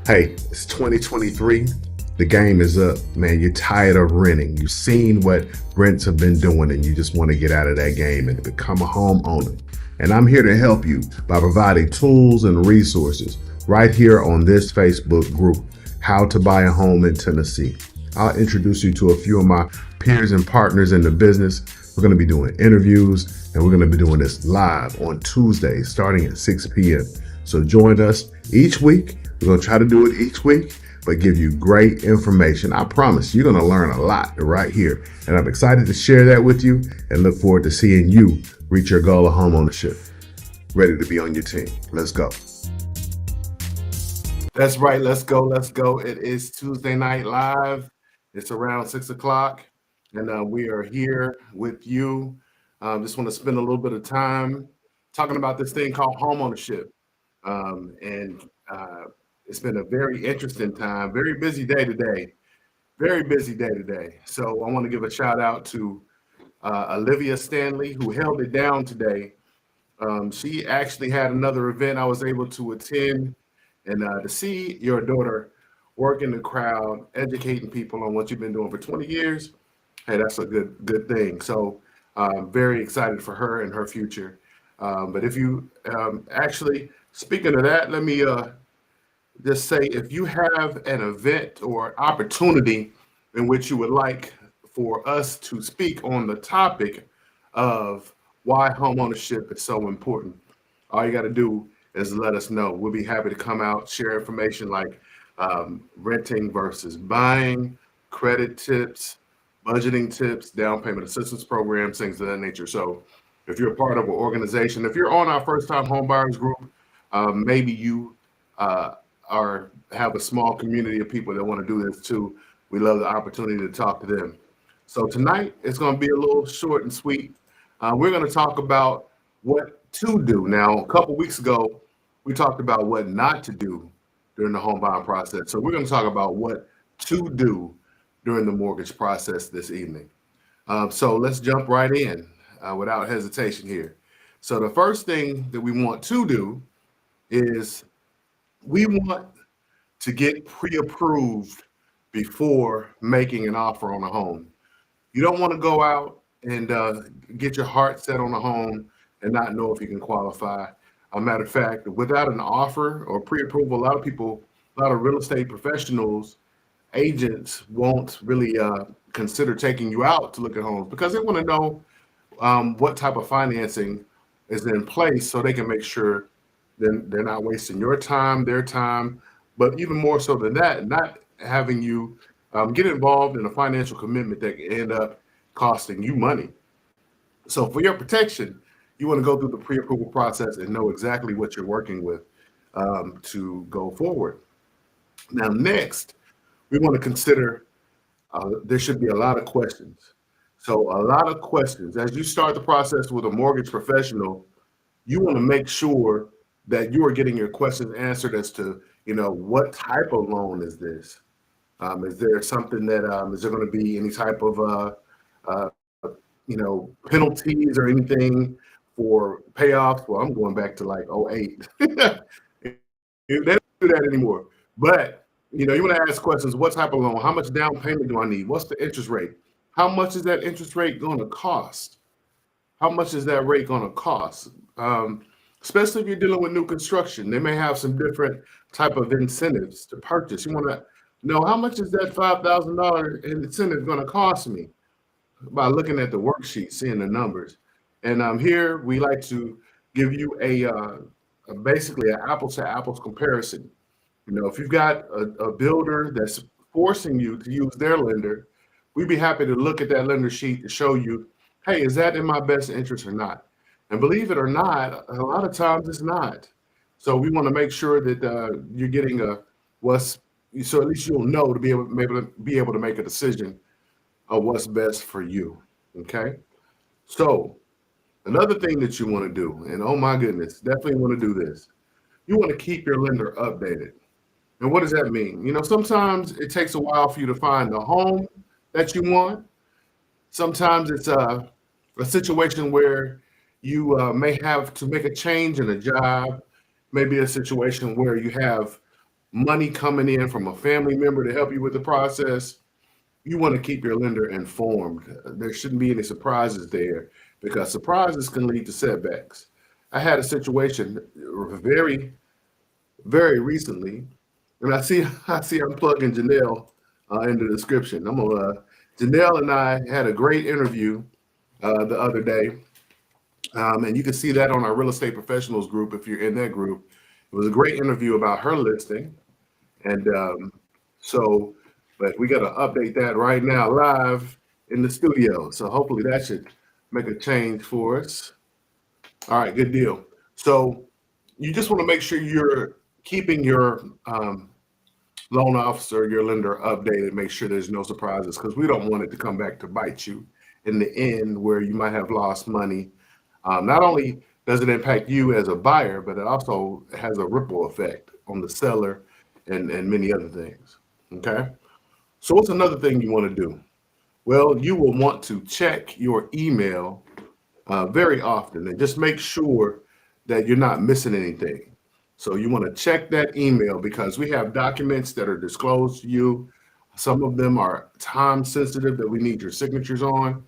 Hey, it's 2023. The game is up, man. You're tired of renting. You've seen what rents have been doing, and you just want to get out of that game and become a homeowner. And I'm here to help you by providing tools and resources right here on this Facebook group, How to Buy a Home in Tennessee. I'll introduce you to a few of my peers and partners in the business. We're going to be doing interviews, and we're going to be doing this live on Tuesdays starting at 6 p.m. So join us each week. We're going to try to do it each week, but give you great information. I promise you're going to learn a lot right here. And I'm excited to share that with you and look forward to seeing you reach your goal of homeownership. Ready to be on your team. Let's go. That's right. Let's go. Let's go. It is Tuesday Night Live. It's around 6 o'clock, and we are here with you. Just want to spend a little bit of time talking about this thing called homeownership. And it's been a very interesting time, very busy day today, very busy day today. So I want to give a shout out to Olivia Stanley, who held it down today. She actually had another event I was able to attend, and to see your daughter work in the crowd, educating people on what you've been doing for 20 years, hey, that's a good thing. So very excited for her and her future. But if you actually, speaking of that, let me just say if you have an event or opportunity in which you would like for us to speak on the topic of why homeownership is so important, all you got to do is let us know. We'll be happy to come out, share information like renting versus buying, credit tips, budgeting tips, down payment assistance programs, things of that nature. So if you're a part of an organization, if you're on our first time home buyers group, maybe you uh, are have a small community of people that want to do this too. We love the opportunity to talk to them. So tonight it's going to be a little short and sweet. We're going to talk about what to do. Now, a couple weeks ago, we talked about what not to do during the home buying process. So we're going to talk about what to do during the mortgage process this evening. So let's jump right in without hesitation here. So the first thing that we want to do is we want to get pre-approved before making an offer on a home. You don't want to go out and get your heart set on a home and not know if you can qualify. A matter of fact, without an offer or pre-approval, a lot of real estate professionals, agents won't really consider taking you out to look at homes because they want to know what type of financing is in place so they can make sure then they're not wasting your time, their time, but even more so than that, not having you get involved in a financial commitment that can end up costing you money. So for your protection, you want to go through the pre-approval process and know exactly what you're working with to go forward. Now, next, we want to consider there should be a lot of questions. So a lot of questions. As you start the process with a mortgage professional, you want to make sure that you are getting your questions answered as to, what type of loan is this? Is there something that is there going to be any type of uh, penalties or anything for payoffs? Well, I'm going back to like '08. They don't do that anymore. But you want to ask questions: what type of loan? How much down payment do I need? What's the interest rate? How much is that interest rate going to cost? How much is that rate going to cost? Especially if you're dealing with new construction, they may have some different type of incentives to purchase. You want to know how much is that $5,000 incentive going to cost me by looking at the worksheet, seeing the numbers. And here we like to give you basically an apples to apples comparison. If you've got a builder that's forcing you to use their lender, we'd be happy to look at that lender sheet to show you, hey, is that in my best interest or not? And believe it or not, a lot of times it's not. So we want to make sure that you're getting what's so at least you'll know to be able to make a decision of what's best for you. Okay. So another thing that you want to do, and oh my goodness, definitely want to do this. You want to keep your lender updated. And what does that mean? Sometimes it takes a while for you to find the home that you want. Sometimes it's a situation where you may have to make a change in a job, maybe a situation where you have money coming in from a family member to help you with the process, you want to keep your lender informed. There shouldn't be any surprises there because surprises can lead to setbacks. I had a situation very, very recently, and I see I'm plugging Janelle in the description. Janelle and I had a great interview the other day, and you can see that on our real estate professionals group if you're in that group. It was a great interview about her listing, and so, but we got to update that right now live in the studio. So hopefully that should make a change for us. All right, good deal. So you just want to make sure you're keeping your loan officer, your lender updated, make sure there's no surprises because we don't want it to come back to bite you in the end where you might have lost money. Not only does it impact you as a buyer, but it also has a ripple effect on the seller and many other things. Okay. So what's another thing you want to do? Well, you will want to check your email very often and just make sure that you're not missing anything. So you want to check that email because we have documents that are disclosed to you. Some of them are time sensitive that we need your signatures on.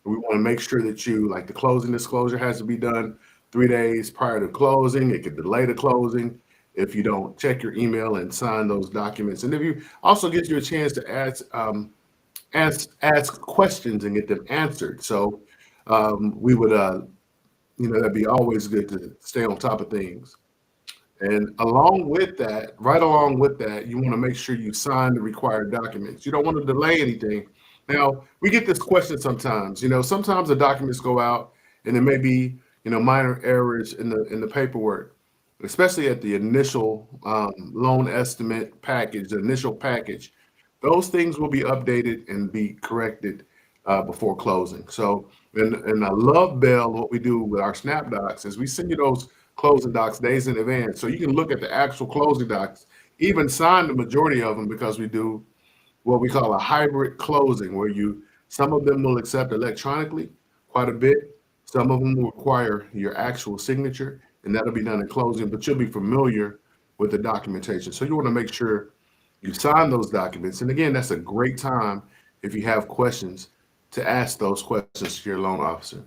We want to make sure that like the closing disclosure has to be done 3 days prior to closing. It could delay the closing if you don't check your email and sign those documents. And if you also gives you a chance to ask questions and get them answered. So we would, that'd be always good to stay on top of things. And along with that, right along with that, you want to make sure you sign the required documents. You don't want to delay anything. Now, we get this question sometimes. Sometimes the documents go out and there may be, minor errors in the paperwork, especially at the initial loan estimate package, the initial package. Those things will be updated and be corrected before closing. So, and I love Bell, what we do with our Snap Docs is we send you those closing docs days in advance. So you can look at the actual closing docs, even sign the majority of them because we do what we call a hybrid closing where some of them will accept electronically quite a bit. Some of them will require your actual signature and that'll be done in closing, but you'll be familiar with the documentation. So you want to make sure you sign those documents. And again, that's a great time if you have questions to ask those questions to your loan officer.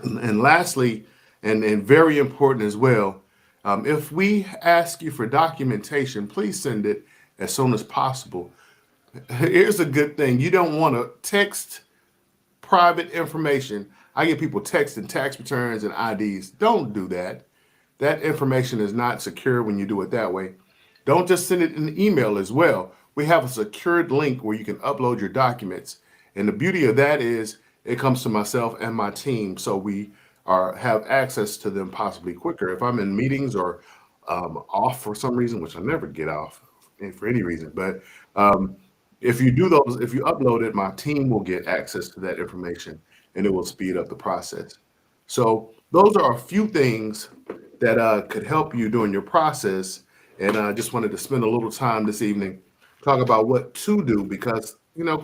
And lastly, and very important as well, if we ask you for documentation, please send it as soon as possible. Here's a good thing. You don't want to text private information. I get people texting tax returns and IDs. Don't do that. That information is not secure when you do it that way. Don't just send it in email as well. We have a secured link where you can upload your documents. And the beauty of that is it comes to myself and my team. So we have access to them possibly quicker. If I'm in meetings or off for some reason, which I never get off for any reason, but if you do those, if you upload it, my team will get access to that information and it will speed up the process. So those are a few things that could help you during your process. And I just wanted to spend a little time this evening talk about what to do because,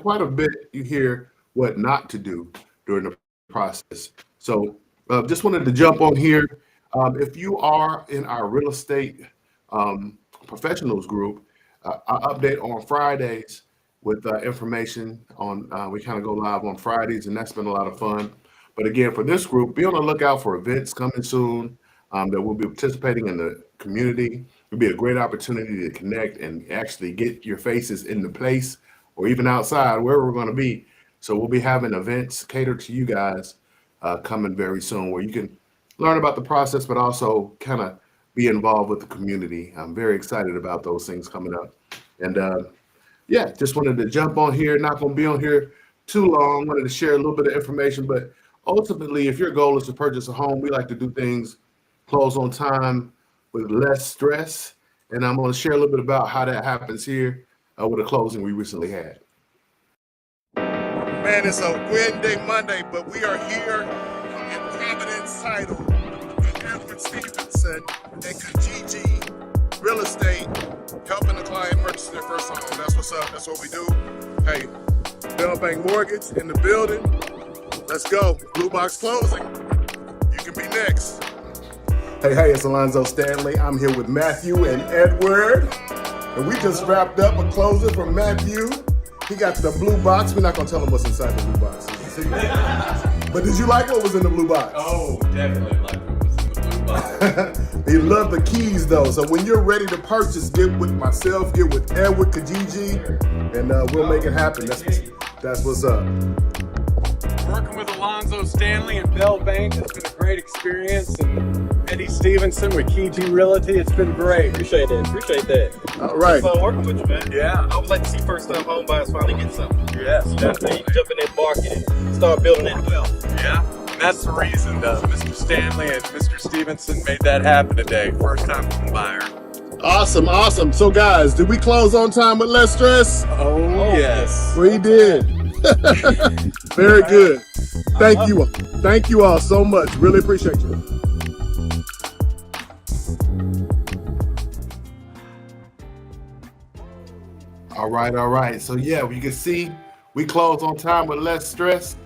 quite a bit you hear what not to do during the process. So just wanted to jump on here. If you are in our real estate professionals group, I update on Fridays with information on, we kind of go live on Fridays and that's been a lot of fun. But again, for this group, be on the lookout for events coming soon that we'll be participating in the community. It'll be a great opportunity to connect and actually get your faces in the place or even outside, wherever we're going to be. So we'll be having events catered to you guys coming very soon where you can learn about the process, but also kind of be involved with the community. I'm very excited about those things coming up. And just wanted to jump on here. Not going to be on here too long. Wanted to share a little bit of information, but ultimately, if your goal is to purchase a home, we like to do things close on time with less stress. And I'm going to share a little bit about how that happens here with a closing we recently had. Man, it's a Wednesday Monday, but we are here in Providence Title with Edward Stevenson and Kijiji Real Estate, helping the client purchase their first home. That's what's up. That's what we do. Hey, Bell Bank Mortgage in the building. Let's go. Blue Box Closing. You can be next. Hey, it's Alonzo Stanley. I'm here with Matthew and Edward. And we just wrapped up a closing from Matthew. He got the blue box. We're not gonna tell him what's inside the blue box. It's a secret. But did you like what was in the blue box? Oh, definitely like what was in the blue box. He loved the keys though. So when you're ready to purchase, get with myself, get with Edward Kijiji, and we'll make it happen. That's what's up. Working with Alonzo Stanley and Bell Bank, it's been a great experience. And Eddie Stevenson with Kijiji Realty, it's been great. Appreciate that. All right. Fun working with you, man. Yeah. I would like to see first-time home buyers finally get something. Yes, definitely. Jump in that market and start building that wealth. Yeah. And that's the reason Mr. Stanley and Mr. Stevenson made that happen today. First time home buyer. Awesome. So guys, did we close on time with less stress? Oh yes. We did. Very good. Thank you all so much. Really appreciate you. All right. So yeah, you can see we close on time with less stress.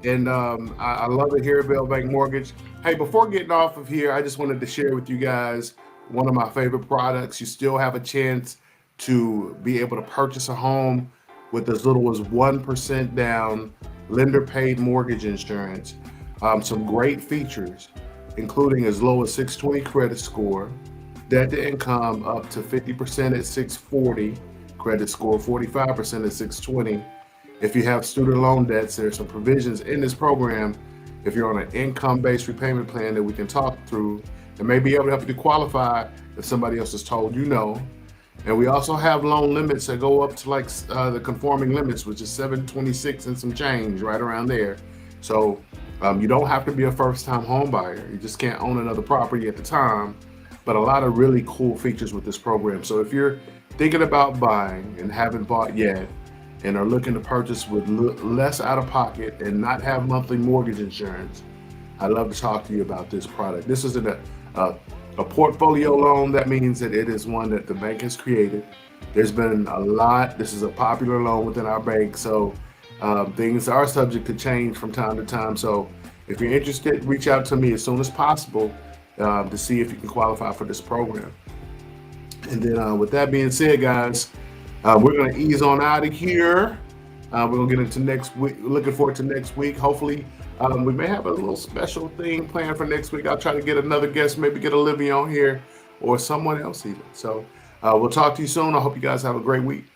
And I love it here at Bell Bank Mortgage. Hey, before getting off of here, I just wanted to share with you guys one of my favorite products. You still have a chance to be able to purchase a home with as little as 1% down, lender paid mortgage insurance. Some great features, including as low as 620 credit score, debt to income up to 50% at 640, credit score 45% at 620. If you have student loan debts, there's some provisions in this program. If you're on an income-based repayment plan that we can talk through and may be able to help you to qualify if somebody else has told you no. And we also have loan limits that go up to like the conforming limits, which is 726 and some change, right around there. So you don't have to be a first-time home buyer. You just can't own another property at the time. But a lot of really cool features with this program. So if you're thinking about buying and haven't bought yet, and are looking to purchase with less out of pocket and not have monthly mortgage insurance, I'd love to talk to you about this product. This isn't a portfolio loan. That means that it is one that the bank has created. There's been a lot. This is a popular loan within our bank, so things are subject to change from time to time. So if you're interested, reach out to me as soon as possible to see if you can qualify for this program. And then with that being said, guys, we're going to ease on out of here. We're going to get into next week. Looking forward to next week. Hopefully, we may have a little special thing planned for next week. I'll try to get another guest, maybe get Olivia on here or someone else even. So we'll talk to you soon. I hope you guys have a great week.